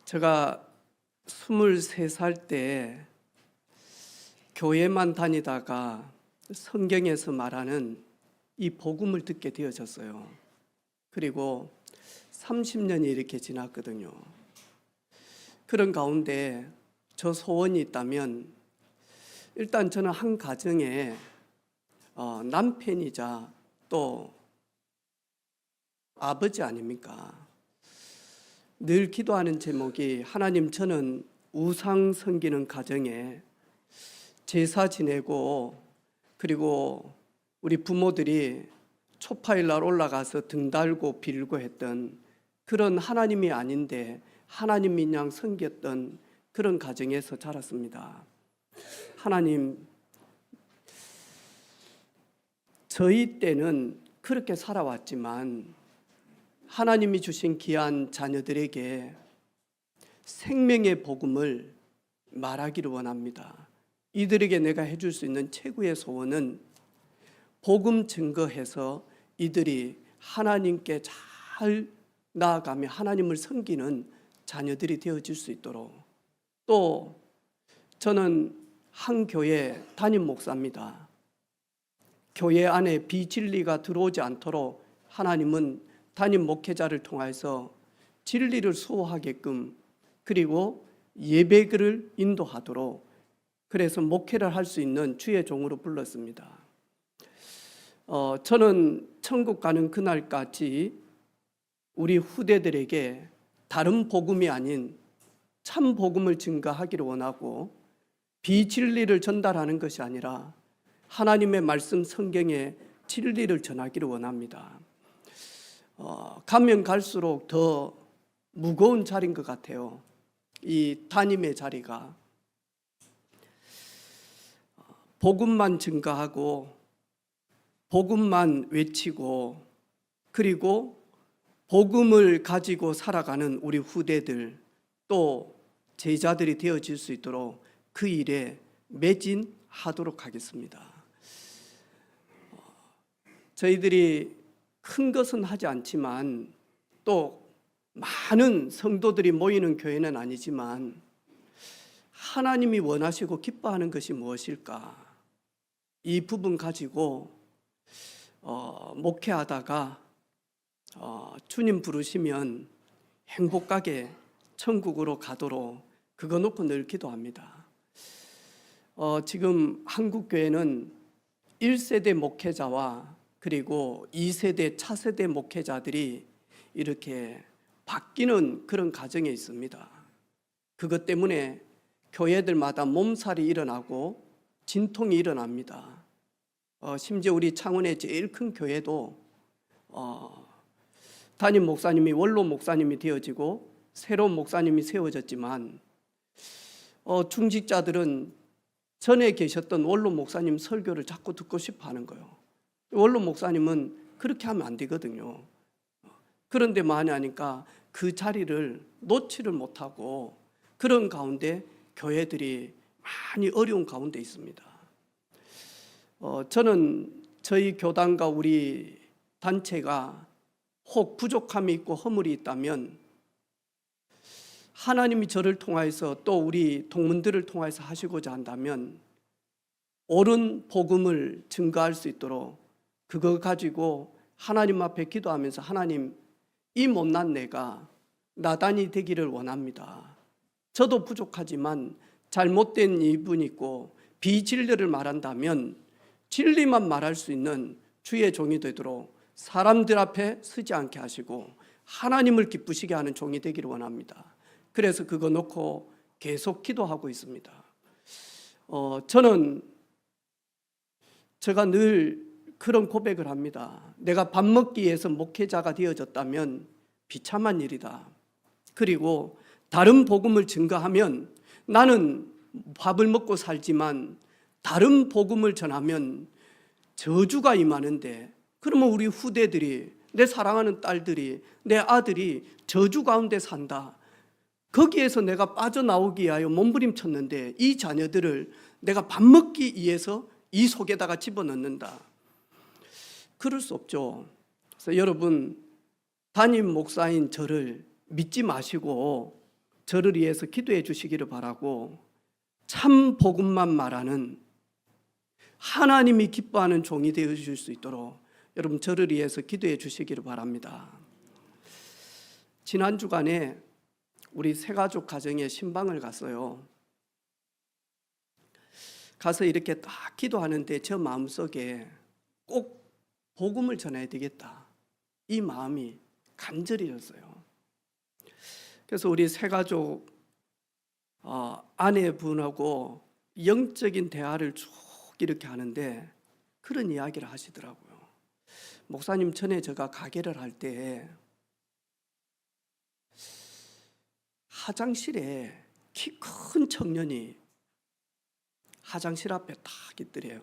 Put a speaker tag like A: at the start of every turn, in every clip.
A: 제가 23살 때 교회만 다니다가 성경에서 말하는 이 복음을 듣게 되어졌어요. 그리고 30년이 이렇게 지났거든요. 그런 가운데 저 소원이 있다면 일단 저는 한 가정에 남편이자 또 아버지 아닙니까? 늘 기도하는 제목이 하나님, 저는 우상 섬기는 가정에 제사 지내고 그리고 우리 부모들이 초파일 날 올라가서 등 달고 빌고 했던 그런 하나님이 아닌데 하나님 양 섬겼던 그런 가정에서 자랐습니다. 하나님, 저희 때는 그렇게 살아왔지만 하나님이 주신 귀한 자녀들에게 생명의 복음을 말하기를 원합니다. 이들에게 내가 해줄 수 있는 최고의 소원은 복음 증거해서 이들이 하나님께 잘 나아가며 하나님을 섬기는 자녀들이 되어질 수 있도록, 또 저는 한 교회 담임 목사입니다. 교회 안에 비진리가 들어오지 않도록 하나님은 담임 목회자를 통해서 진리를 수호하게끔, 그리고 예배를 인도하도록, 그래서 목회를 할 수 있는 주의 종으로 불렀습니다. 저는 천국 가는 그날까지 우리 후대들에게 다른 복음이 아닌 참 복음을 증거하기를 원하고, 비진리를 전달하는 것이 아니라 하나님의 말씀 성경의 진리를 전하기를 원합니다. 가면 갈수록 더 무거운 자리인 것 같아요. 이 담임의 자리가 복음만 증거하고 복음만 외치고 그리고 복음을 가지고 살아가는 우리 후대들, 또 제자들이 되어질 수 있도록 그 일에 매진하도록 하겠습니다. 저희들이 큰 것은 하지 않지만 또 많은 성도들이 모이는 교회는 아니지만 하나님이 원하시고 기뻐하는 것이 무엇일까? 이 부분 가지고 목회하다가 주님 부르시면 행복하게 천국으로 가도록 그거 놓고 늘 기도합니다. 지금 한국 교회는 1세대 목회자와 그리고 2세대 차세대 목회자들이 이렇게 바뀌는 그런 과정에 있습니다. 그것 때문에 교회들마다 몸살이 일어나고 진통이 일어납니다. 심지어 우리 창원의 제일 큰 교회도 담임 목사님이 원로 목사님이 되어지고 새로운 목사님이 세워졌지만 중직자들은 전에 계셨던 원로 목사님 설교를 자꾸 듣고 싶어 하는 거예요. 원로 목사님은 그렇게 하면 안 되거든요. 그런데 많이 하니까 그 자리를 놓지를 못하고 그런 가운데 교회들이 많이 어려운 가운데 있습니다. 저는 저희 교단과 우리 단체가 혹 부족함이 있고 허물이 있다면 하나님이 저를 통하여서 또 우리 동문들을 통해서 하시고자 한다면 옳은 복음을 증거할 수 있도록 그거 가지고 하나님 앞에 기도하면서, 하나님, 이 못난 내가 나단이 되기를 원합니다. 저도 부족하지만 잘못된 이분이 있고 비진리를 말한다면 진리만 말할 수 있는 주의 종이 되도록 사람들 앞에 서지 않게 하시고 하나님을 기쁘시게 하는 종이 되기를 원합니다. 그래서 그거 놓고 계속 기도하고 있습니다. 저는 제가 늘 그런 고백을 합니다. 내가 밥 먹기 위해서 목회자가 되어졌다면 비참한 일이다. 그리고 다른 복음을 증거하면 나는 밥을 먹고 살지만 다른 복음을 전하면 저주가 임하는데, 그러면 우리 후대들이, 내 사랑하는 딸들이, 내 아들이 저주 가운데 산다. 거기에서 내가 빠져나오기 위하여 몸부림쳤는데 이 자녀들을 내가 밥 먹기 위해서 이 속에다가 집어넣는다. 그럴 수 없죠. 그래서 여러분, 담임 목사인 저를 믿지 마시고 저를 위해서 기도해 주시기를 바라고, 참 복음만 말하는 하나님이 기뻐하는 종이 되어 주실 수 있도록 여러분 저를 위해서 기도해 주시기를 바랍니다. 지난 주간에 우리 새가족 가정에 신방을 갔어요. 가서 이렇게 딱 기도하는데 저 마음속에 꼭 복음을 전해야 되겠다, 이 마음이 간절해졌어요. 그래서 우리 새가족 아내분하고 영적인 대화를 쭉 이렇게 하는데 그런 이야기를 하시더라고요. 목사님, 전에 제가 가게를 할 때 화장실에 키 큰 청년이 화장실 앞에 딱 있더래요.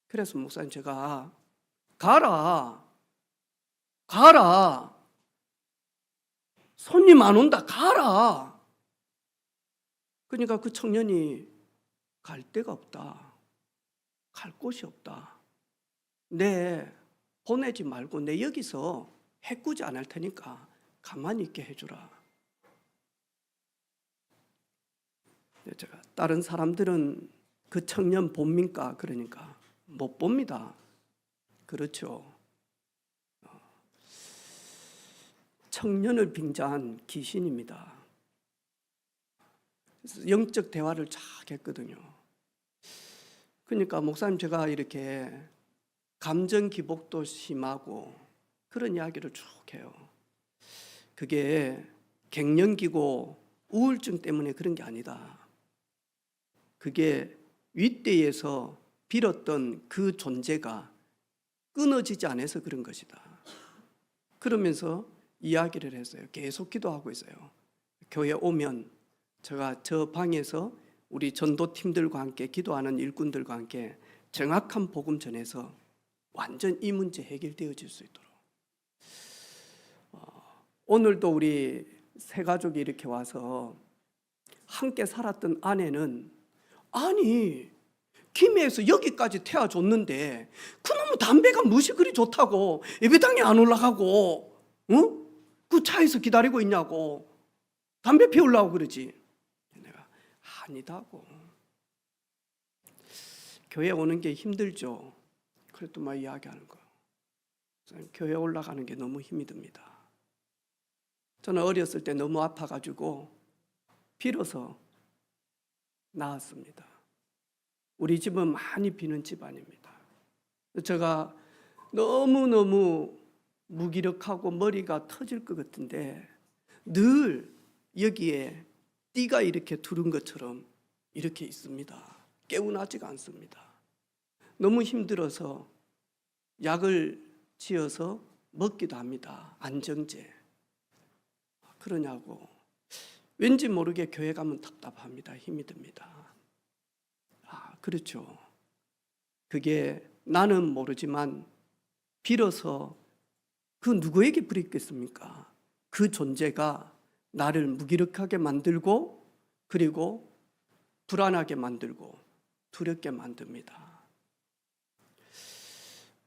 A: 그래서 목사님, 제가 가라 손님 안 온다, 가라. 그러니까 그 청년이 갈 데가 없다, 갈 곳이 없다, 내 보내지 말고 내 여기서 해꾸지 안 할 테니까 가만히 있게 해주라. 제가 다른 사람들은 그 청년 봅니까? 그러니까 못 봅니다. 그렇죠. 청년을 빙자한 귀신입니다. 그래서 영적 대화를 쫙 했거든요. 그러니까 목사님, 제가 이렇게 감정 기복도 심하고 그런 이야기를 쭉 해요. 그게 갱년기고 우울증 때문에 그런 게 아니다. 그게 윗대에서 빌었던 그 존재가 끊어지지 않아서 그런 것이다. 그러면서 이야기를 했어요. 계속 기도하고 있어요. 교회 오면 제가 저 방에서 우리 전도팀들과 함께 기도하는 일꾼들과 함께 정확한 복음 전해서 완전 이 문제 해결되어질 수 있도록. 오늘도 우리 세 가족이 이렇게 와서 함께 살았던 아내는, 아니 김해에서 여기까지 태워줬는데 그놈의 담배가 무엇이 그리 좋다고 예배당에 안 올라가고 그 차에서 기다리고 있냐고, 담배 피우려고 그러지. 내가 아니다고. 교회 오는 게 힘들죠. 그래도 막 이야기하는 거. 교회 올라가는 게 너무 힘이 듭니다. 저는 어렸을 때 너무 아파가지고 빌어서 나았습니다. 우리 집은 많이 비는 집안입니다. 제가 너무너무 무기력하고 머리가 터질 것 같은데 늘 여기에 띠가 이렇게 두른 것처럼 이렇게 있습니다. 개운하지가 않습니다. 너무 힘들어서 약을 지어서 먹기도 합니다. 안정제. 그러냐고. 왠지 모르게 교회 가면 답답합니다. 힘이 듭니다. 그렇죠. 그게 나는 모르지만 빌어서 그 누구에게 빌었겠습니까? 그 존재가 나를 무기력하게 만들고 그리고 불안하게 만들고 두렵게 만듭니다.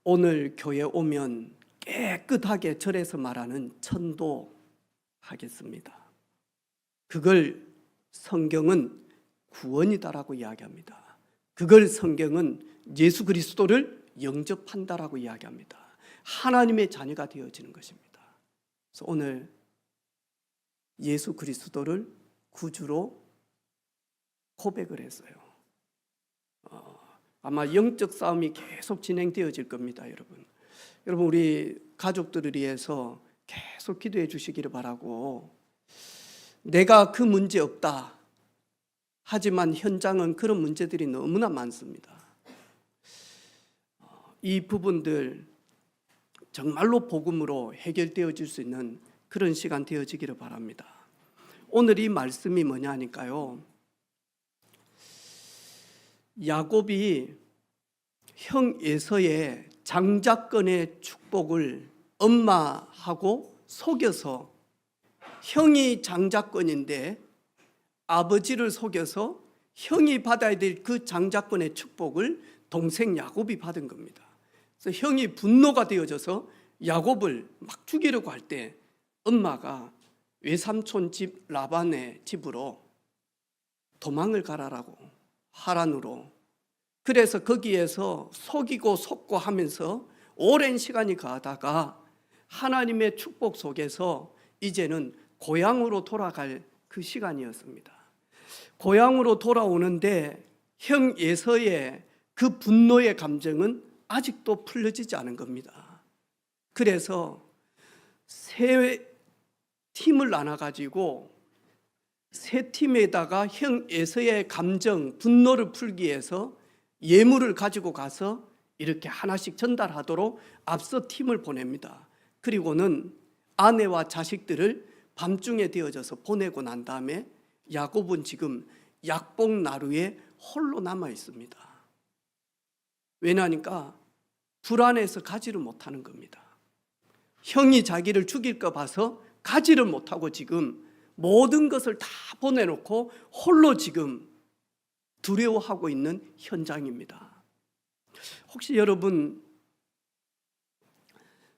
A: 오늘 교회 오면 깨끗하게 절에서 말하는 천도 하겠습니다. 그걸 성경은 구원이다라고 이야기합니다. 그걸 성경은 예수 그리스도를 영접한다라고 이야기합니다. 하나님의 자녀가 되어지는 것입니다. 그래서 오늘 예수 그리스도를 구주로 고백을 했어요. 아마 영적 싸움이 계속 진행되어질 겁니다, 여러분. 여러분, 우리 가족들을 위해서 계속 기도해 주시기를 바라고, 내가 그 문제 없다. 하지만 현장은 그런 문제들이 너무나 많습니다. 이 부분들 정말로 복음으로 해결되어질 수 있는 그런 시간 되어지기를 바랍니다. 오늘 이 말씀이 뭐냐 하니까요, 야곱이 형 에서의 장자권의 축복을 엄마하고 속여서, 형이 장자권인데 아버지를 속여서 형이 받아야 될 그 장자권의 축복을 동생 야곱이 받은 겁니다. 그래서 형이 분노가 되어져서 야곱을 막 죽이려고 할 때 엄마가 외삼촌 집 라반의 집으로 도망을 가라라고, 하란으로. 그래서 거기에서 속이고 속고 하면서 오랜 시간이 가다가 하나님의 축복 속에서 이제는 고향으로 돌아갈 그 시간이었습니다. 고향으로 돌아오는데 형 예서의 그 분노의 감정은 아직도 풀려지지 않은 겁니다. 그래서 세 팀을 나눠가지고 세 팀에다가 형 예서의 감정, 분노를 풀기 위해서 예물을 가지고 가서 이렇게 하나씩 전달하도록 앞서 팀을 보냅니다. 그리고는 아내와 자식들을 밤중에 되어져서 보내고 난 다음에 야곱은 지금 약복나루에 홀로 남아 있습니다. 왜냐하니까 불안해서 가지를 못하는 겁니다. 형이 자기를 죽일까 봐서 가지를 못하고 지금 모든 것을 다 보내놓고 홀로 지금 두려워하고 있는 현장입니다. 혹시 여러분,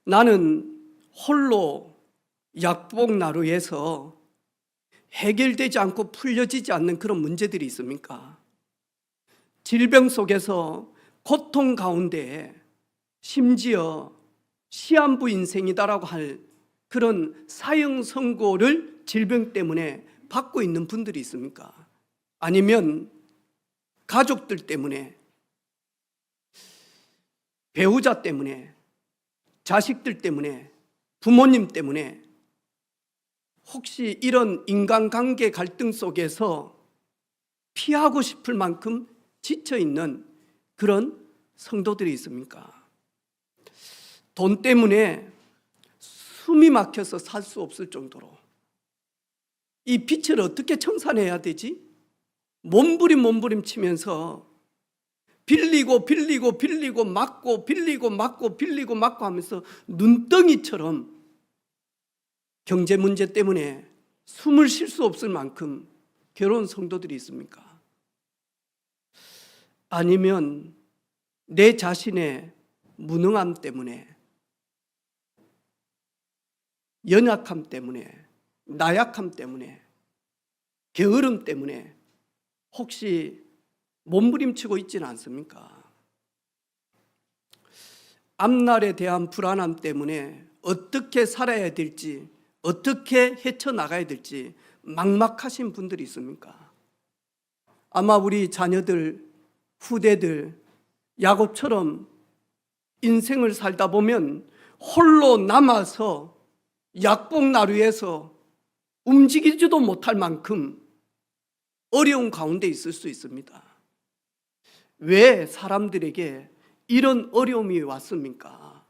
A: 나는 홀로 약복나루에서 해결되지 않고 풀려지지 않는 그런 문제들이 있습니까? 질병 속에서 고통 가운데 심지어 시한부 인생이다라고 할 그런 사형 선고를 질병 때문에 받고 있는 분들이 있습니까? 아니면 가족들 때문에, 배우자 때문에, 자식들 때문에, 부모님 때문에 혹시 이런 인간관계 갈등 속에서 피하고 싶을 만큼 지쳐있는 그런 성도들이 있습니까? 돈 때문에 숨이 막혀서 살 수 없을 정도로 이 빚을 어떻게 청산해야 되지? 몸부림 치면서 빌리고 막고 빌리고 막고 하면서 눈덩이처럼 경제 문제 때문에 숨을 쉴 수 없을 만큼 괴로운 성도들이 있습니까? 아니면 내 자신의 무능함 때문에, 연약함 때문에, 나약함 때문에, 게으름 때문에 혹시 몸부림치고 있지는 않습니까? 앞날에 대한 불안함 때문에 어떻게 살아야 될지, 어떻게 헤쳐나가야 될지 막막하신 분들이 있습니까? 아마 우리 자녀들, 후대들 야곱처럼 인생을 살다 보면 홀로 남아서 약복나루에서 움직이지도 못할 만큼 어려운 가운데 있을 수 있습니다. 왜 사람들에게 이런 어려움이 왔습니까?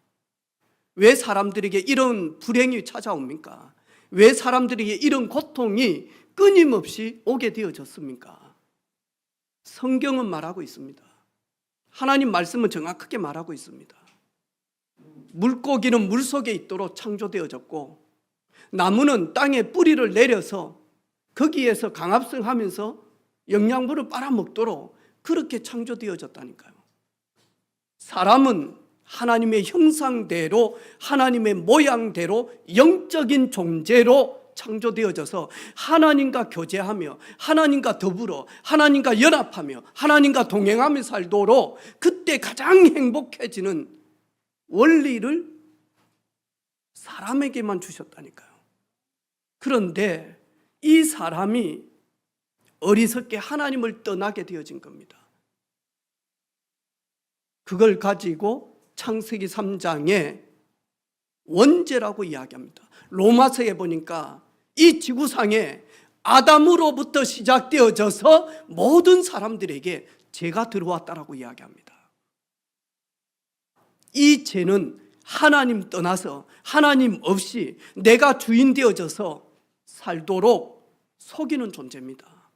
A: 왜 사람들에게 이런 불행이 찾아옵니까? 왜 사람들에게 이런 고통이 끊임없이 오게 되어졌습니까? 성경은 말하고 있습니다. 하나님 말씀은 정확하게 말하고 있습니다. 물고기는 물속에 있도록 창조되어졌고 나무는 땅에 뿌리를 내려서 거기에서 강합성하면서 영양분을 빨아먹도록 그렇게 창조되어졌다니까요. 사람은 하나님의 형상대로, 하나님의 모양대로 영적인 존재로 창조되어져서 하나님과 교제하며 하나님과 더불어 하나님과 연합하며 하나님과 동행하며 살도록 그때 가장 행복해지는 원리를 사람에게만 주셨다니까요. 그런데 이 사람이 어리석게 하나님을 떠나게 되어진 겁니다. 그걸 가지고 창세기 3장에 원죄라고 이야기합니다. 로마서에 보니까 이 지구상에 아담으로부터 시작되어져서 모든 사람들에게 죄가 들어왔다라고 이야기합니다. 이 죄는 하나님 떠나서 하나님 없이 내가 주인 되어져서 살도록 속이는 존재입니다.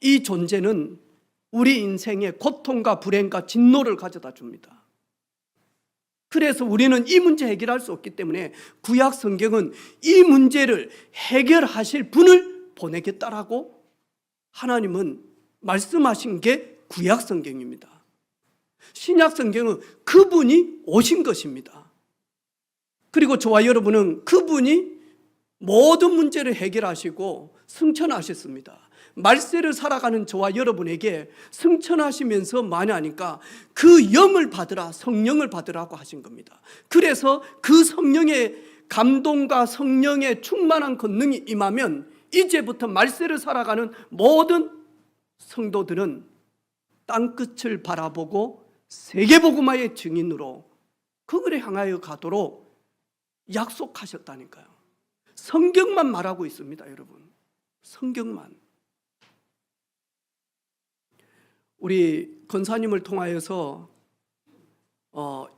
A: 이 존재는 우리 인생에 고통과 불행과 진노를 가져다 줍니다. 그래서 우리는 이 문제 해결할 수 없기 때문에 구약 성경은 이 문제를 해결하실 분을 보내겠다라고 하나님은 말씀하신 게 구약 성경입니다. 신약 성경은 그분이 오신 것입니다. 그리고 저와 여러분은 그분이 모든 문제를 해결하시고 승천하셨습니다. 말세를 살아가는 저와 여러분에게 승천하시면서 많이 하니까 그 영을 받으라, 성령을 받으라고 하신 겁니다. 그래서 그 성령의 감동과 성령의 충만한 권능이 임하면 이제부터 말세를 살아가는 모든 성도들은 땅끝을 바라보고 세계복음화의 증인으로 그걸 향하여 가도록 약속하셨다니까요. 성경만 말하고 있습니다, 여러분. 성경만. 우리 권사님을 통하여서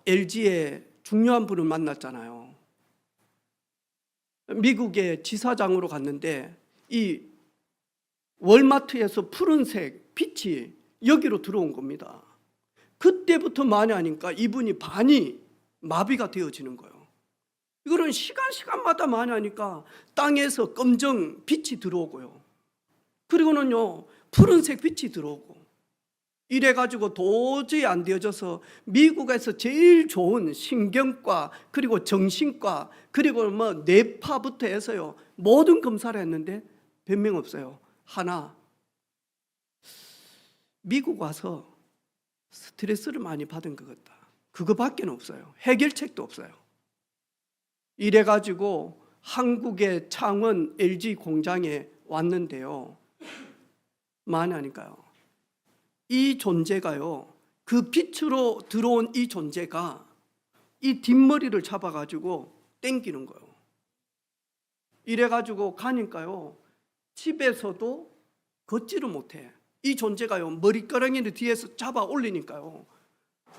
A: LG의 중요한 분을 만났잖아요. 미국의 지사장으로 갔는데 이 월마트에서 푸른색 빛이 여기로 들어온 겁니다. 그때부터 많이 하니까 이분이 반이 마비가 되어지는 거예요. 이거는 시간마다 많이 하니까 땅에서 검정 빛이 들어오고요. 그리고는요, 푸른색 빛이 들어오고. 이래가지고 도저히 안 되어져서 미국에서 제일 좋은 신경과 그리고 정신과 그리고 뭐 뇌파부터 해서요, 모든 검사를 했는데 변명 없어요. 하나, 미국 와서 스트레스를 많이 받은 것 같다. 그거밖에 없어요. 해결책도 없어요. 이래가지고 한국의 창원 LG 공장에 왔는데요, 많이 하니까요, 이 존재가요, 그 빛으로 들어온 이 존재가 이 뒷머리를 잡아가지고 땡기는 거예요. 이래가지고 가니까요, 집에서도 걷지를 못해. 이 존재가요, 머리카락이를 뒤에서 잡아 올리니까요,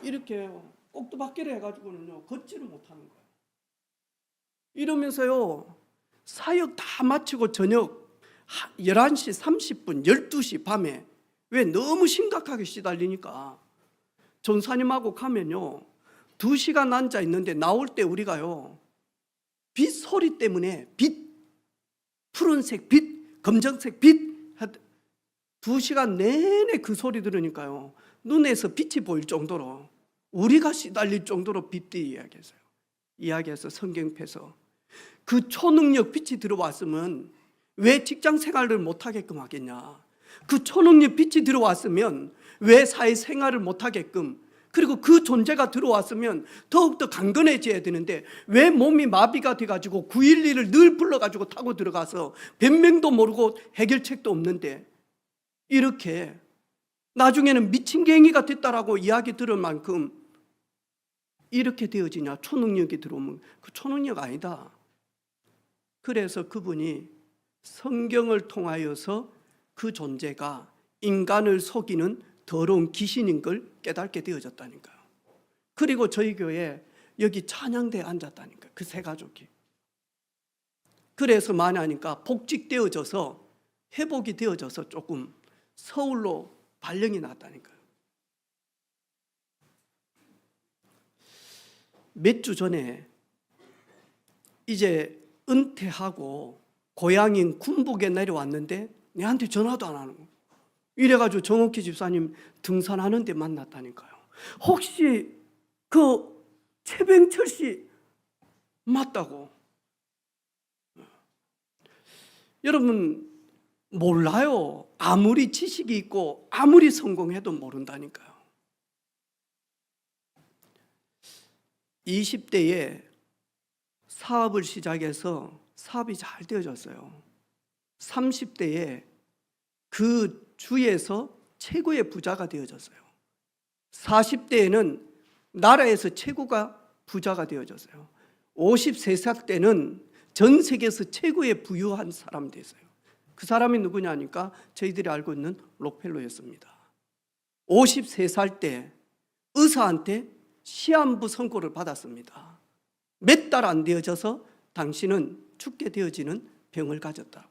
A: 이렇게 꼭두박기를 해가지고는요, 걷지를 못하는 거예요. 이러면서요, 사역 다 마치고 저녁 11시 30분, 12시 밤에, 왜 너무 심각하게 시달리니까 전사님하고 가면요, 2시간 앉아 있는데 나올 때 우리가요, 빛 소리 때문에 빛, 푸른색 빛, 검정색 빛, 2시간 내내 그 소리 들으니까요, 눈에서 빛이 보일 정도로, 우리가 시달릴 정도로 빛이 이야기해서 성경패서 그 초능력 빛이 들어왔으면 왜 직장 생활을 못하게끔 하겠냐, 그 초능력 빛이 들어왔으면 왜 사회생활을 못하게끔, 그리고 그 존재가 들어왔으면 더욱더 강건해져야 되는데 왜 몸이 마비가 돼가지고 911을 늘 불러가지고 타고 들어가서 변명도 모르고 해결책도 없는데 이렇게 나중에는 미친갱이가 됐다라고 이야기 들을 만큼 이렇게 되어지냐. 초능력이 들어오면 그 초능력 아니다. 그래서 그분이 성경을 통하여서 그 존재가 인간을 속이는 더러운 귀신인 걸 깨닫게 되어졌다니까요. 그리고 저희 교회 여기 찬양대에 앉았다니까요. 그 세 가족이. 그래서 많이 하니까 복직되어져서 회복이 되어져서 조금 서울로 발령이 났다니까요. 몇 주 전에 이제 은퇴하고 고향인 군북에 내려왔는데 내한테 전화도 안 하는 거예요. 이래가지고 정옥희 집사님 등산하는데 만났다니까요. 혹시 그 최병철 씨 맞다고? 여러분 몰라요. 아무리 지식이 있고 아무리 성공해도 모른다니까요. 20대에 사업을 시작해서 사업이 잘 되어졌어요. 30대에 그 주에서 최고의 부자가 되어졌어요. 40대에는 나라에서 최고가 부자가 되어졌어요. 53살 때는 전 세계에서 최고의 부유한 사람이 됐어요. 그 사람이 누구냐니까 저희들이 알고 있는 록펠러였습니다. 53살 때 의사한테 시한부 선고를 받았습니다. 몇 달 안 되어져서 당신은 죽게 되어지는 병을 가졌다고.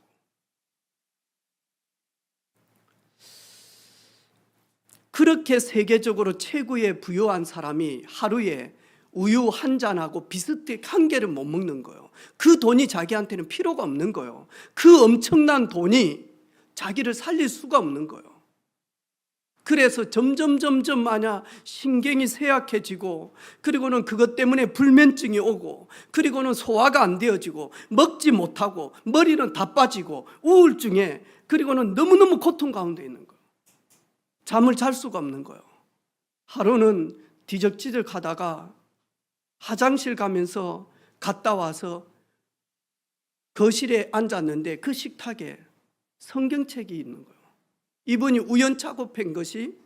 A: 그렇게 세계적으로 최고의 부유한 사람이 하루에 우유 한 잔하고 비스킷 한 개를 못 먹는 거예요. 그 돈이 자기한테는 필요가 없는 거예요. 그 엄청난 돈이 자기를 살릴 수가 없는 거예요. 그래서 점점 신경이 쇠약해지고, 그리고는 그것 때문에 불면증이 오고, 그리고는 소화가 안 되어지고, 먹지 못하고, 머리는 다 빠지고, 우울증에, 그리고는 너무너무 고통 가운데 있는 거예요. 잠을 잘 수가 없는 거예요. 하루는 뒤적지적 하다가 화장실 가면서 갔다 와서 거실에 앉았는데 그 식탁에 성경책이 있는 거예요. 이분이 우연찮고 팬 것이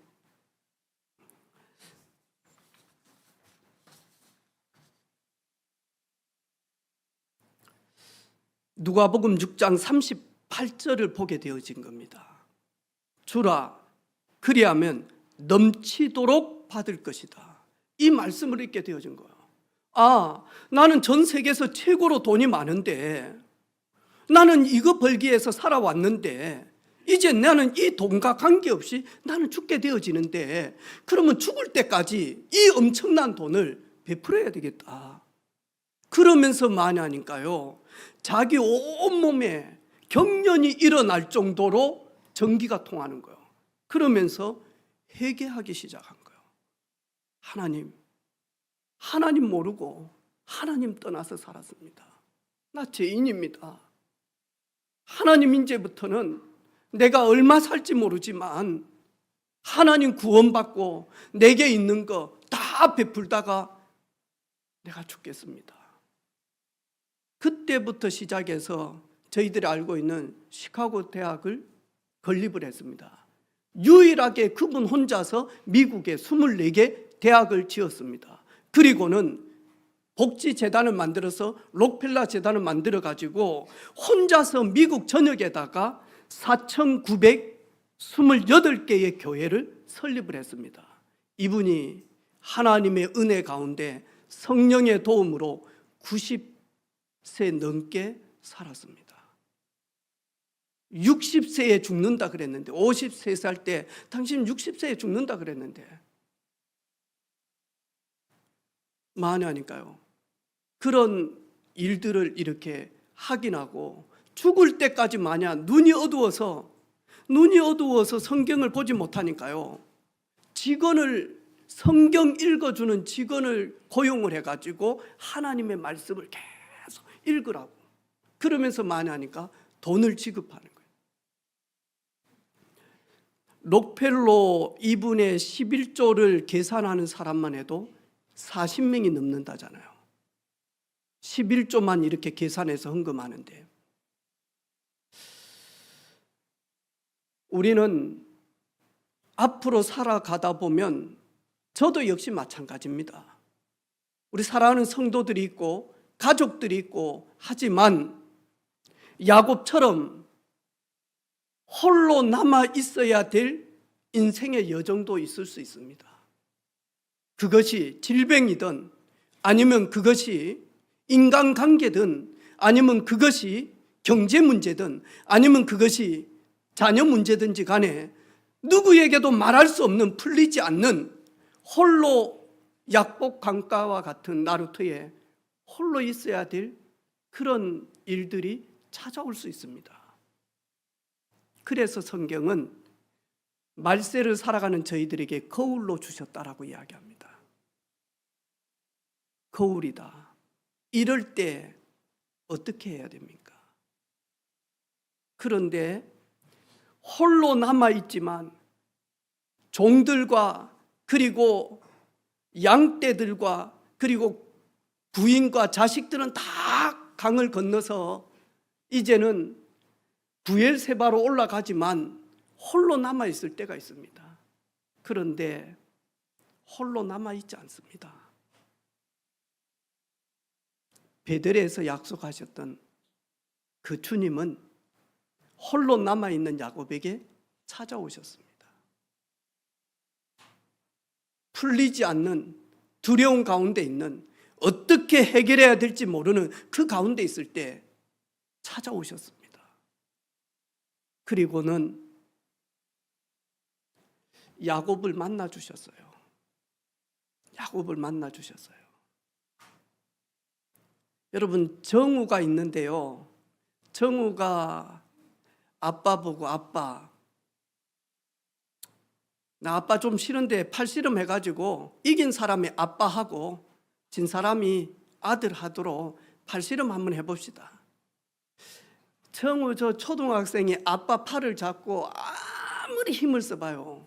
A: 누가복음 6장 38절을 보게 되어진 겁니다. 주라, 그리하면 넘치도록 받을 것이다. 이 말씀을 읽게 되어진 거예요. 아, 나는 전 세계에서 최고로 돈이 많은데, 나는 이거 벌기 위해서 살아왔는데, 이제 나는 이 돈과 관계없이 나는 죽게 되어지는데, 그러면 죽을 때까지 이 엄청난 돈을 베풀어야 되겠다. 그러면서 마냐니까요, 자기 온몸에 경련이 일어날 정도로 전기가 통하는 거예요. 그러면서 회개하기 시작한 거예요. 하나님 모르고 하나님 떠나서 살았습니다. 나 죄인입니다. 하나님, 이제부터는 내가 얼마 살지 모르지만 하나님 구원받고 내게 있는 거 다 베풀다가 내가 죽겠습니다. 그때부터 시작해서 저희들이 알고 있는 시카고 대학을 건립을 했습니다. 유일하게 그분 혼자서 미국에 24개 대학을 지었습니다. 그리고는 복지재단을 만들어서 록펠러 재단을 만들어 가지고 혼자서 미국 전역에다가 4,928개의 교회를 설립을 했습니다. 이분이 하나님의 은혜 가운데 성령의 도움으로 90세 넘게 살았습니다. 60세에 죽는다 그랬는데, 50세 살 때 당신 60세에 죽는다 그랬는데 마냐니까요. 그런 일들을 이렇게 확인하고 죽을 때까지 마냐 눈이 어두워서 성경을 보지 못하니까요, 성경 읽어주는 직원을 고용을 해가지고 하나님의 말씀을 계속 읽으라고, 그러면서 마냐니까 돈을 지급하는 거예요. 록펠러 이분의 11조를 계산하는 사람만 해도 40명이 넘는다잖아요. 11조만 이렇게 계산해서 헌금하는데, 우리는 앞으로 살아가다 보면 저도 역시 마찬가지입니다. 우리 사랑하는 성도들이 있고 가족들이 있고 하지만 야곱처럼 홀로 남아 있어야 될 인생의 여정도 있을 수 있습니다. 그것이 질병이든, 아니면 그것이 인간관계든, 아니면 그것이 경제 문제든, 아니면 그것이 자녀 문제든지 간에 누구에게도 말할 수 없는, 풀리지 않는, 홀로 약복 강가와 같은 나루터에 홀로 있어야 될 그런 일들이 찾아올 수 있습니다. 그래서 성경은 말세를 살아가는 저희들에게 거울로 주셨다라고 이야기합니다. 거울이다. 이럴 때 어떻게 해야 됩니까? 그런데 홀로 남아있지만 종들과, 그리고 양떼들과, 그리고 부인과 자식들은 다 강을 건너서 이제는 부엘세바로 올라가지만 홀로 남아있을 때가 있습니다. 그런데 홀로 남아있지 않습니다. 베들레에서 약속하셨던 그 주님은 홀로 남아있는 야곱에게 찾아오셨습니다. 풀리지 않는 두려움 가운데 있는, 어떻게 해결해야 될지 모르는 그 가운데 있을 때 찾아오셨습니다. 그리고는 야곱을 만나 주셨어요. 야곱을 만나 주셨어요. 여러분, 정우가 있는데요, 정우가 아빠 보고, 아빠, 나 아빠 좀 싫은데 팔씨름 해가지고 이긴 사람이 아빠하고 진 사람이 아들 하도록 팔씨름 한번 해봅시다. 정우 저 초등학생이 아빠 팔을 잡고 아무리 힘을 써봐요.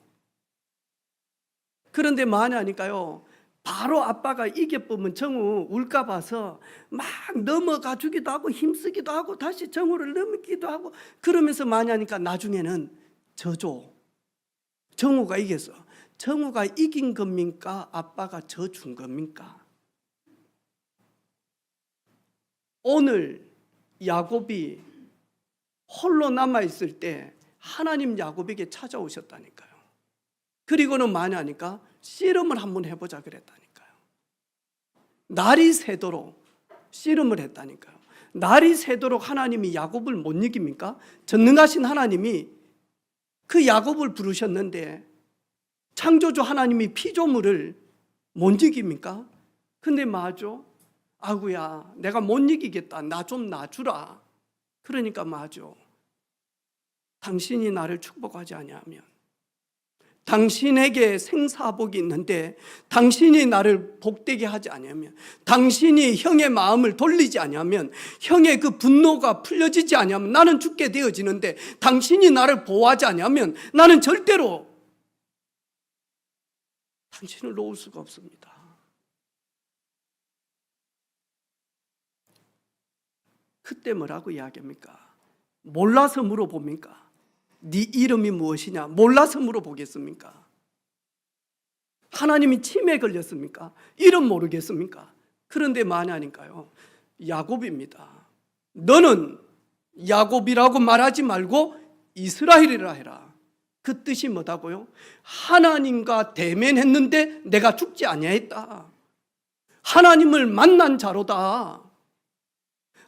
A: 그런데 뭐하냐니까요, 바로 아빠가 이겨보면 정우 울까 봐서 막 넘어가 주기도 하고 힘쓰기도 하고 다시 정우를 넘기도 하고 그러면서 뭐하냐니까 나중에는 져줘. 정우가 이겼어. 정우가 이긴 겁니까? 아빠가 져준 겁니까? 오늘 야곱이 홀로 남아있을 때 하나님 야곱에게 찾아오셨다니까요. 그리고는 뭐하냐니까 씨름을 한번 해보자 그랬다니까요. 날이 새도록 씨름을 했다니까요. 날이 새도록 하나님이 야곱을 못 이깁니까? 전능하신 하나님이 그 야곱을 부르셨는데 창조주 하나님이 피조물을 못 이깁니까? 근데 뭐하죠? 아구야 내가 못 이기겠다, 나 좀 놔주라. 그러니까 뭐하죠? 당신이 나를 축복하지 아니하면, 당신에게 생사복이 있는데 당신이 나를 복되게 하지 아니하면, 당신이 형의 마음을 돌리지 아니하면, 형의 그 분노가 풀려지지 아니하면 나는 죽게 되어지는데 당신이 나를 보호하지 아니하면 나는 절대로 당신을 놓을 수가 없습니다. 그때 뭐라고 이야기합니까? 몰라서 물어봅니까? 네 이름이 무엇이냐? 몰라서 물어보겠습니까? 하나님이 치매에 걸렸습니까? 이름 모르겠습니까? 그런데 뭐하냐니까요, 야곱입니다. 너는 야곱이라고 말하지 말고 이스라엘이라 해라. 그 뜻이 뭐다고요? 하나님과 대면했는데 내가 죽지 아니하였다. 하나님을 만난 자로다.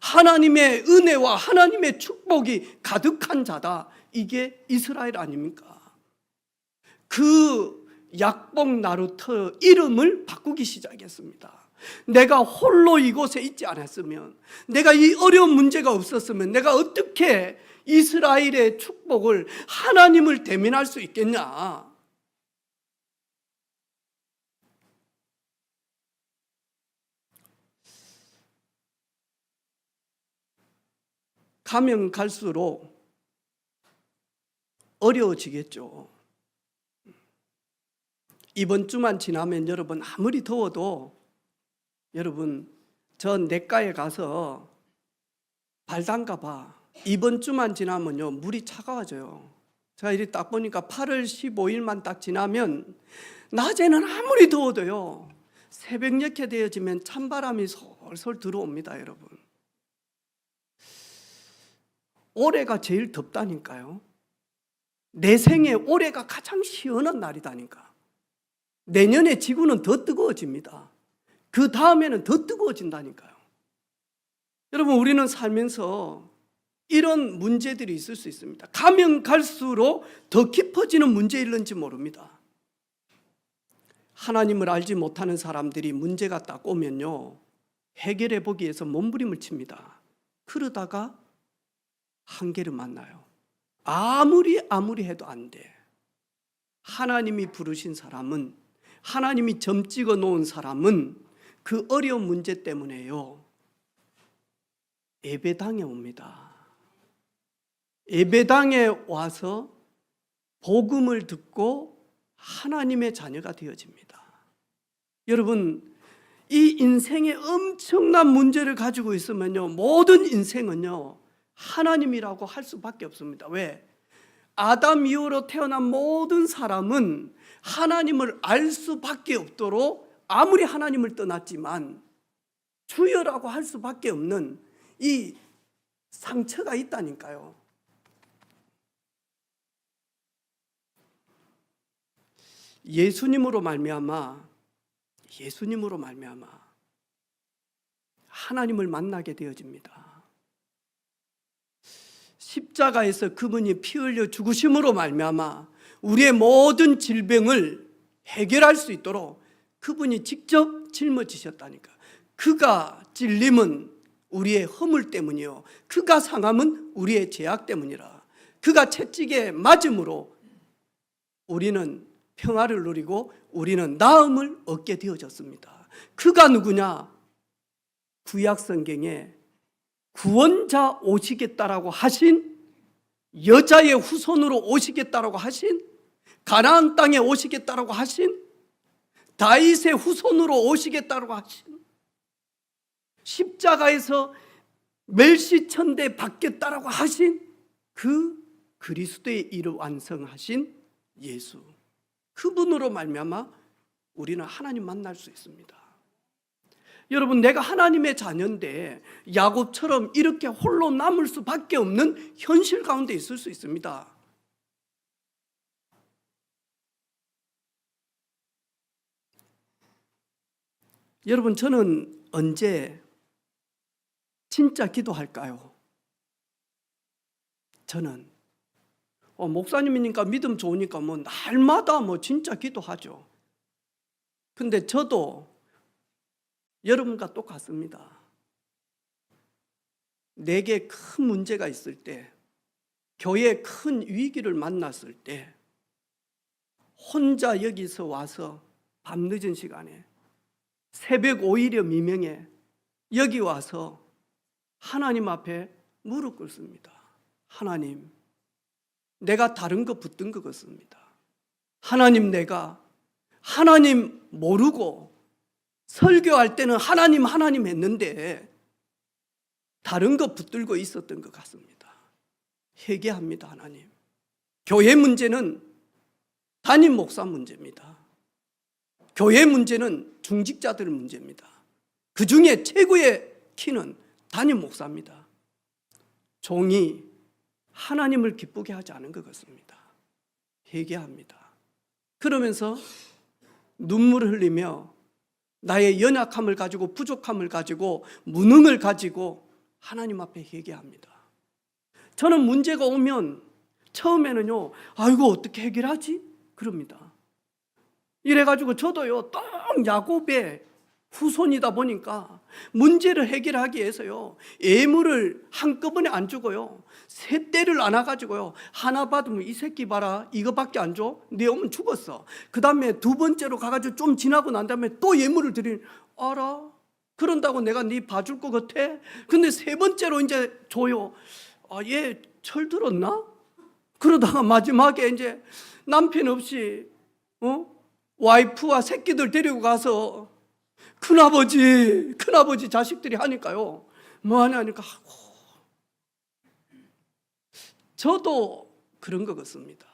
A: 하나님의 은혜와 하나님의 축복이 가득한 자다. 이게 이스라엘 아닙니까? 그 약복 나루터 이름을 바꾸기 시작했습니다. 내가 홀로 이곳에 있지 않았으면, 내가 이 어려운 문제가 없었으면 내가 어떻게 이스라엘의 축복을, 하나님을 대면할 수 있겠냐? 가면 갈수록 어려워지겠죠. 이번 주만 지나면 여러분 아무리 더워도 여러분 저 냇가에 가서 발 담가봐. 이번 주만 지나면요 물이 차가워져요. 제가 이렇게 딱 보니까 8월 15일만 딱 지나면 낮에는 아무리 더워도요 새벽 이렇게 되어지면 찬바람이 솔솔 들어옵니다. 여러분 올해가 제일 덥다니까요. 내 생에 올해가 가장 시원한 날이다니까. 내년에 지구는 더 뜨거워집니다. 그 다음에는 더 뜨거워진다니까요. 여러분 우리는 살면서 이런 문제들이 있을 수 있습니다. 가면 갈수록 더 깊어지는 문제일는지 모릅니다. 하나님을 알지 못하는 사람들이 문제가 딱 오면요 해결해 보기 위해서 몸부림을 칩니다. 그러다가 한계를 만나요. 아무리 해도 안 돼. 하나님이 부르신 사람은, 하나님이 점 찍어 놓은 사람은 그 어려운 문제 때문에요 예배당에 옵니다. 예배당에 와서 복음을 듣고 하나님의 자녀가 되어집니다. 여러분 이 인생에 엄청난 문제를 가지고 있으면요 모든 인생은요 하나님이라고 할 수밖에 없습니다. 왜? 아담 이후로 태어난 모든 사람은 하나님을 알 수밖에 없도록 아무리 하나님을 떠났지만 주여라고 할 수밖에 없는 이 상처가 있다니까요. 예수님으로 말미암아 하나님을 만나게 되어집니다. 십자가에서 그분이 피 흘려 죽으심으로 말미암아 우리의 모든 질병을 해결할 수 있도록 그분이 직접 짊어지셨다니까. 그가 찔림은 우리의 허물 때문이요 그가 상함은 우리의 죄악 때문이라. 그가 채찍에 맞음으로 우리는 평화를 누리고 우리는 나음을 얻게 되어졌습니다. 그가 누구냐? 구약 성경에 구원자 오시겠다라고 하신, 여자의 후손으로 오시겠다라고 하신, 가나안 땅에 오시겠다라고 하신, 다윗의 후손으로 오시겠다라고 하신, 십자가에서 멸시천대 받겠다라고 하신 그 그리스도의 일을 완성하신 예수, 그분으로 말미암아 우리는 하나님 만날 수 있습니다. 여러분, 내가 하나님의 자녀인데 야곱처럼 이렇게 홀로 남을 수밖에 없는 현실 가운데 있을 수 있습니다. 여러분, 저는 언제 진짜 기도할까요? 저는 목사님이니까 믿음 좋으니까 날마다 진짜 기도하죠. 근데 저도 여러분과 똑같습니다. 내게 큰 문제가 있을 때, 교회에 큰 위기를 만났을 때 혼자 여기서 와서 밤늦은 시간에 새벽 5일여 미명에 여기 와서 하나님 앞에 무릎 꿇습니다. 하나님, 내가 다른 거 붙든 것 같습니다. 하나님, 내가 하나님 모르고 설교할 때는 하나님 했는데 다른 거 붙들고 있었던 것 같습니다. 회개합니다. 하나님, 교회 문제는 담임 목사 문제입니다. 교회 문제는 중직자들 문제입니다. 그 중에 최고의 키는 담임 목사입니다. 종이 하나님을 기쁘게 하지 않은 것 같습니다. 회개합니다. 그러면서 눈물을 흘리며 나의 연약함을 가지고, 부족함을 가지고, 무능을 가지고 하나님 앞에 회개합니다. 저는 문제가 오면 처음에는요, 아이고 어떻게 해결하지? 그럽니다. 이래가지고 저도요, 또 야곱의 후손이다 보니까 문제를 해결하기 위해서요, 예물을 한꺼번에 안 주고요, 세 떼를 안아가지고요, 하나 받으면 이 새끼 봐라, 이거밖에 안 줘? 네 오면 죽었어. 그 다음에 두 번째로 가가지고 좀 지나고 난 다음에 또 예물을 드리는, 알아? 그런다고 내가 네 봐줄 것 같아? 근데 세 번째로 이제 줘요. 얘 철들었나? 그러다가 마지막에 이제 남편 없이 와이프와 새끼들 데리고 가서 큰아버지 자식들이 하니까요, 뭐 하냐니까 하고. 저도 그런 것 같습니다.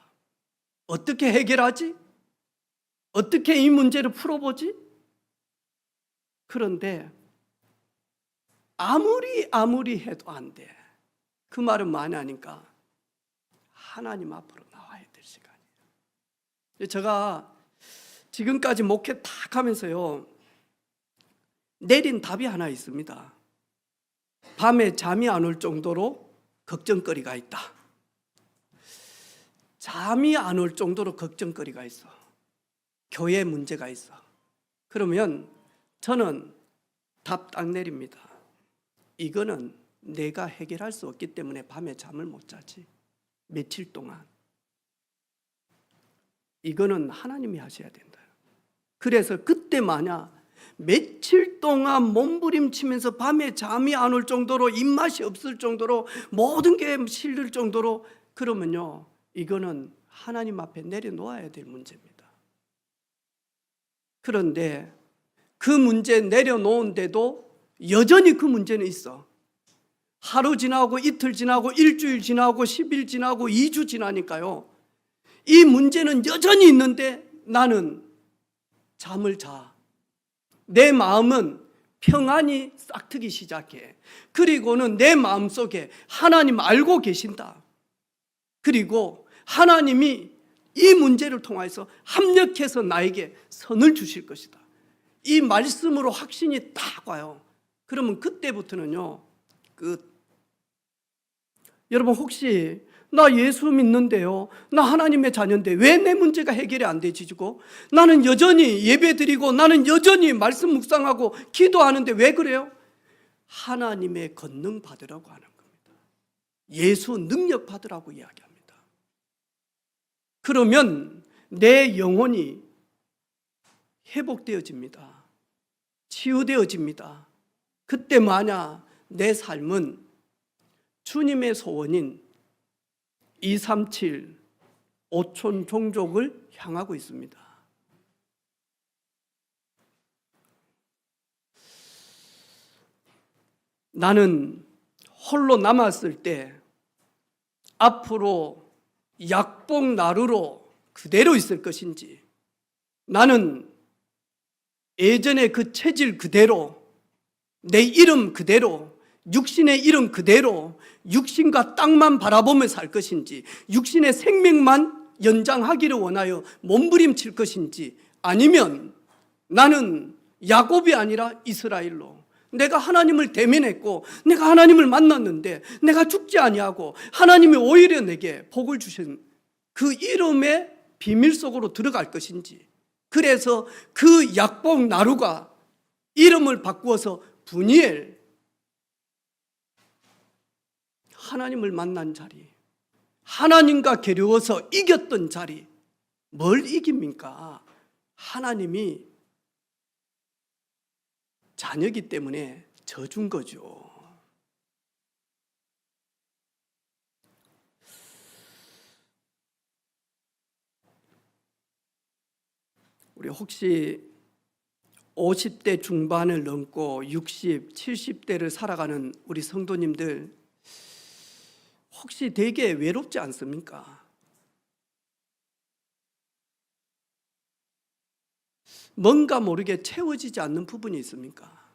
A: 어떻게 해결하지? 어떻게 이 문제를 풀어보지? 그런데 아무리 해도 안 돼. 그 말은 뭐냐니까 하나님 앞으로 나와야 될 시간이에요. 제가 지금까지 목회 탁 하면서요, 내린 답이 하나 있습니다. 밤에 잠이 안 올 정도로 걱정거리가 있다. 잠이 안 올 정도로 걱정거리가 있어. 교회 문제가 있어. 그러면 저는 답 딱 내립니다. 이거는 내가 해결할 수 없기 때문에 밤에 잠을 못 자지. 며칠 동안. 이거는 하나님이 하셔야 된다. 그래서 그때 만약 며칠 동안 몸부림치면서 밤에 잠이 안 올 정도로, 입맛이 없을 정도로, 모든 게 실릴 정도로, 그러면요, 이거는 하나님 앞에 내려놓아야 될 문제입니다. 그런데 그 문제 내려놓은데도 여전히 그 문제는 있어. 하루 지나고 이틀 지나고 일주일 지나고 10일 지나고 2주 지나니까요, 이 문제는 여전히 있는데 나는 잠을 자. 내 마음은 평안이 싹트기 시작해. 그리고는 내 마음속에 하나님 알고 계신다. 그리고 하나님이 이 문제를 통해서 합력해서 나에게 선을 주실 것이다. 이 말씀으로 확신이 딱 와요. 그러면 그때부터는요, 여러분 혹시 나 예수 믿는데요, 나 하나님의 자녀인데 왜 내 문제가 해결이 안 되지고, 나는 여전히 예배드리고 나는 여전히 말씀 묵상하고 기도하는데 왜 그래요? 하나님의 권능 받으라고 하는 겁니다. 예수 능력 받으라고 이야기합니다. 그러면 내 영혼이 회복되어집니다. 치유되어집니다. 그때 마냐 내 삶은 주님의 소원인 237 오촌 종족을 향하고 있습니다. 나는 홀로 남았을 때 앞으로 약복 나루로 그대로 있을 것인지, 나는 예전의 그 체질 그대로, 내 이름 그대로, 육신의 이름 그대로 육신과 땅만 바라보며 살 것인지, 육신의 생명만 연장하기를 원하여 몸부림칠 것인지, 아니면 나는 야곱이 아니라 이스라엘로, 내가 하나님을 대면했고 내가 하나님을 만났는데 내가 죽지 아니하고 하나님이 오히려 내게 복을 주신 그 이름의 비밀 속으로 들어갈 것인지, 그래서 그 약복 나루가 이름을 바꾸어서 분이엘, 하나님을 만난 자리, 하나님과 겨루어서 이겼던 자리, 뭘 이깁니까? 하나님이 자녀이기 때문에 져준 거죠. 우리 혹시 50대 중반을 넘고 60, 70대를 살아가는 우리 성도님들, 혹시 되게 외롭지 않습니까? 뭔가 모르게 채워지지 않는 부분이 있습니까?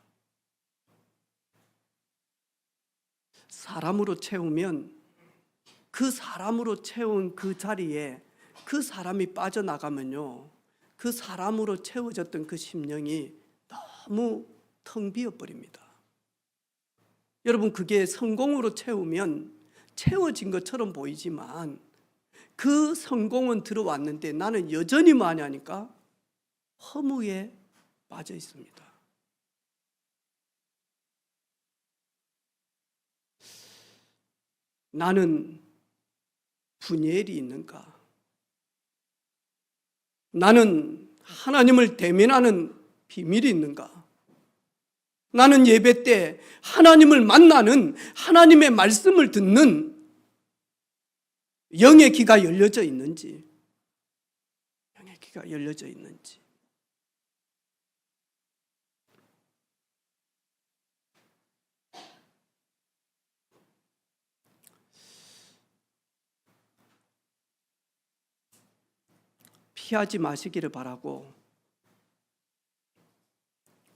A: 사람으로 채우면 그 사람으로 채운 그 자리에 그 사람이 빠져나가면요, 그 사람으로 채워졌던 그 심령이 너무 텅 비어버립니다. 여러분, 그게 성공으로 채우면 채워진 것처럼 보이지만 그 성공은 들어왔는데 나는 여전히 뭐하냐니까 허무에 빠져 있습니다. 나는 분이엘이 있는가? 나는 하나님을 대면하는 비밀이 있는가? 나는 예배 때 하나님을 만나는, 하나님의 말씀을 듣는 영의 귀가 열려져 있는지, 영의 귀가 열려져 있는지. 피하지 마시기를 바라고,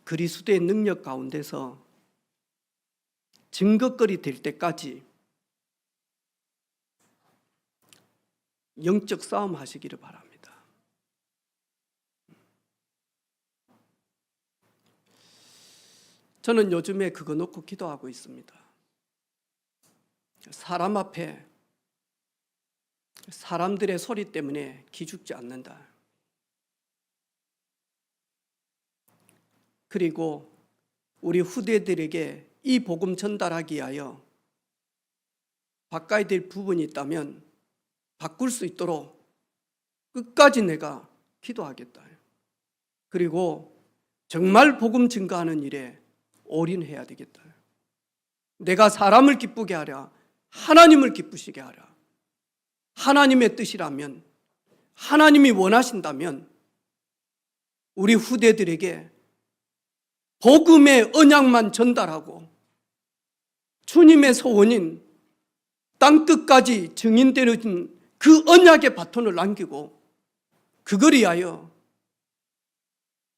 A: 그리스도의 능력 가운데서 증거거리 될 때까지 영적 싸움 하시기를 바랍니다. 저는 요즘에 그거 놓고 기도하고 있습니다. 사람 앞에 사람들의 소리 때문에 기죽지 않는다. 그리고 우리 후대들에게 이 복음 전달하기 위하여 바꿔야 될 부분이 있다면 바꿀 수 있도록 끝까지 내가 기도하겠다. 그리고 정말 복음 증거하는 일에 올인해야 되겠다. 내가 사람을 기쁘게 하랴, 하나님을 기쁘시게 하랴. 하나님의 뜻이라면, 하나님이 원하신다면 우리 후대들에게 복음의 언약만 전달하고 주님의 소원인 땅끝까지 증인되는 그 언약의 바톤을 남기고 그걸 위하여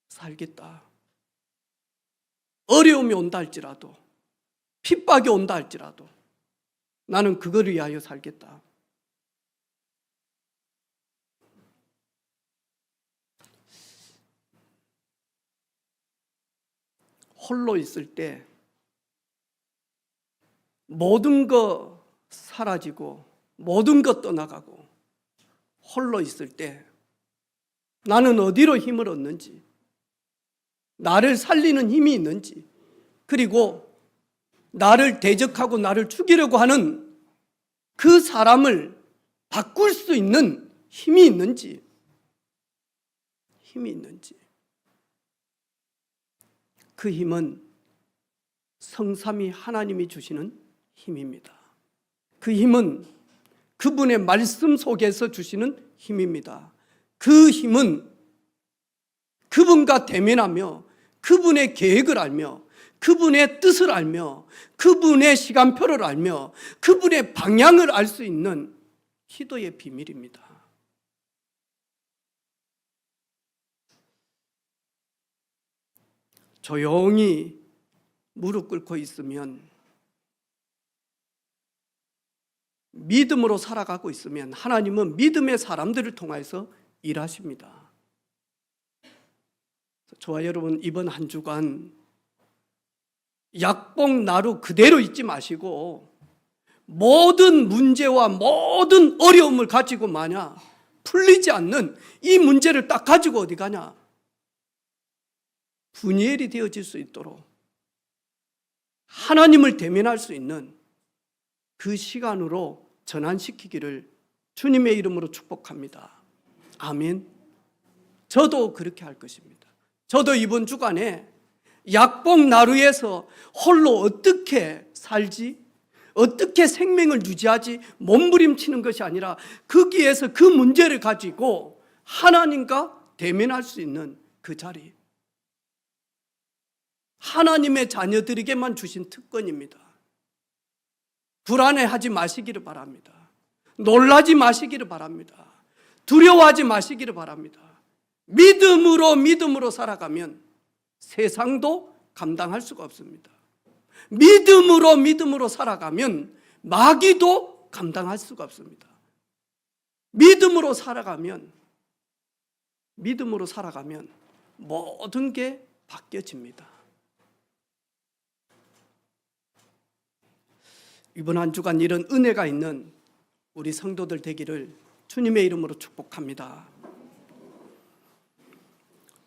A: 살겠다. 어려움이 온다 할지라도, 핍박이 온다 할지라도 나는 그걸 위하여 살겠다. 홀로 있을 때 모든 거 사라지고 모든 것 떠나가고 홀로 있을 때 나는 어디로 힘을 얻는지, 나를 살리는 힘이 있는지, 그리고 나를 대적하고 나를 죽이려고 하는 그 사람을 바꿀 수 있는 힘이 있는지, 힘이 있는지. 그 힘은 성삼위 하나님이 주시는 힘입니다. 그 힘은 그분의 말씀 속에서 주시는 힘입니다. 그 힘은 그분과 대면하며 그분의 계획을 알며 그분의 뜻을 알며 그분의 시간표를 알며 그분의 방향을 알 수 있는 기도의 비밀입니다. 조용히 무릎 꿇고 있으면, 믿음으로 살아가고 있으면 하나님은 믿음의 사람들을 통해서 일하십니다. 저와 여러분, 이번 한 주간 약복 나루 그대로 있지 마시고 모든 문제와 모든 어려움을 가지고 마냐 풀리지 않는 이 문제를 딱 가지고 어디 가냐, 분이엘이 되어질 수 있도록 하나님을 대면할 수 있는 그 시간으로 전환시키기를 주님의 이름으로 축복합니다. 아멘. 저도 그렇게 할 것입니다. 저도 이번 주간에 약복 나루에서 홀로 어떻게 살지, 어떻게 생명을 유지하지 몸부림치는 것이 아니라 거기에서 그 문제를 가지고 하나님과 대면할 수 있는 그 자리, 하나님의 자녀들에게만 주신 특권입니다. 불안해하지 마시기를 바랍니다. 놀라지 마시기를 바랍니다. 두려워하지 마시기를 바랍니다. 믿음으로 살아가면 세상도 감당할 수가 없습니다. 믿음으로 살아가면 마귀도 감당할 수가 없습니다. 믿음으로 살아가면 모든 게 바뀌어집니다. 이번 한 주간 이런 은혜가 있는 우리 성도들 되기를 주님의 이름으로 축복합니다.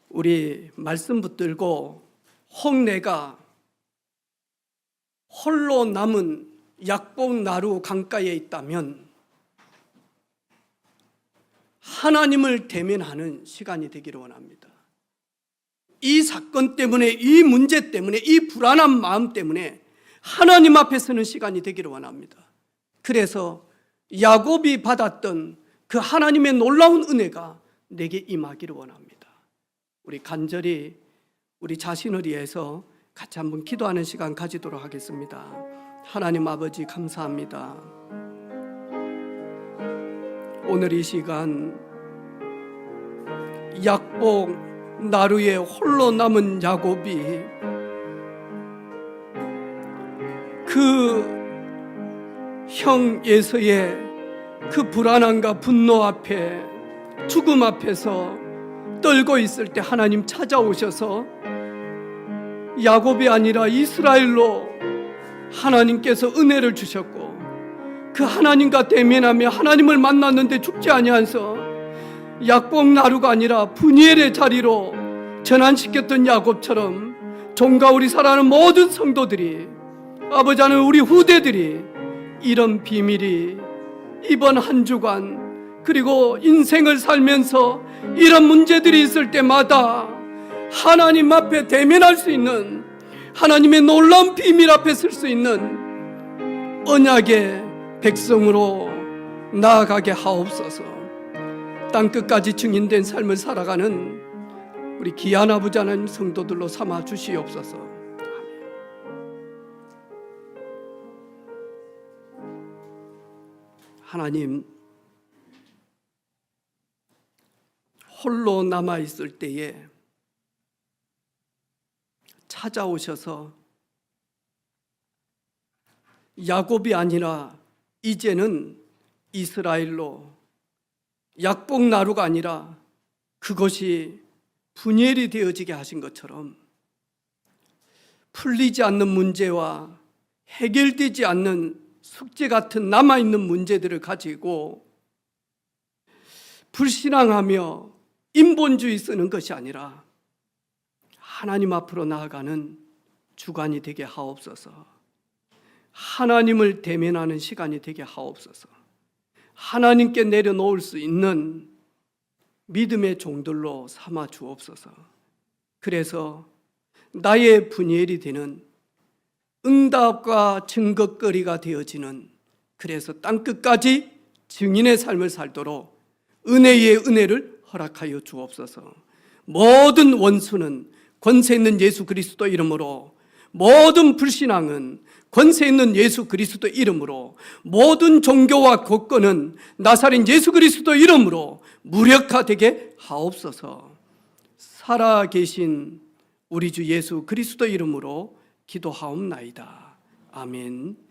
A: 우리 말씀 붙들고 홍내가 홀로 남은 약복 나루 강가에 있다면 하나님을 대면하는 시간이 되기를 원합니다. 이 사건 때문에, 이 문제 때문에, 이 불안한 마음 때문에 하나님 앞에 서는 시간이 되기를 원합니다. 그래서 야곱이 받았던 그 하나님의 놀라운 은혜가 내게 임하기를 원합니다. 우리 간절히 우리 자신을 위해서 같이 한번 기도하는 시간 가지도록 하겠습니다. 하나님 아버지, 감사합니다. 오늘 이 시간 약복 나루에 홀로 남은 야곱이 그 형 에서의 그 불안함과 분노 앞에, 죽음 앞에서 떨고 있을 때 하나님 찾아오셔서 야곱이 아니라 이스라엘로 하나님께서 은혜를 주셨고, 그 하나님과 대면하며 하나님을 만났는데 죽지 아니하여서 약복 나루가 아니라 분이엘의 자리로 전환시켰던 야곱처럼 종과 우리 사랑하는 모든 성도들이, 아버지 하나님, 우리 후대들이 이런 비밀이 이번 한 주간 그리고 인생을 살면서 이런 문제들이 있을 때마다 하나님 앞에 대면할 수 있는, 하나님의 놀라운 비밀 앞에 설 수 있는 언약의 백성으로 나아가게 하옵소서. 땅끝까지 증인된 삶을 살아가는 우리 귀한 아버지 하나님 성도들로 삼아 주시옵소서. 하나님, 홀로 남아있을 때에 찾아오셔서 야곱이 아니라 이제는 이스라엘로, 약복 나루가 아니라 그것이 분이엘이 되어지게 하신 것처럼 풀리지 않는 문제와 해결되지 않는 숙제 같은 남아있는 문제들을 가지고 불신앙하며 인본주의 쓰는 것이 아니라 하나님 앞으로 나아가는 주간이 되게 하옵소서. 하나님을 대면하는 시간이 되게 하옵소서. 하나님께 내려놓을 수 있는 믿음의 종들로 삼아 주옵소서. 그래서 나의 분이엘이 되는 응답과 증거거리가 되어지는, 그래서 땅끝까지 증인의 삶을 살도록 은혜의 은혜를 허락하여 주옵소서. 모든 원수는 권세 있는 예수 그리스도 이름으로, 모든 불신앙은 권세 있는 예수 그리스도 이름으로, 모든 종교와 국권은 나사렛 예수 그리스도 이름으로 무력화되게 하옵소서. 살아계신 우리 주 예수 그리스도 이름으로 기도하옵나이다. 아멘.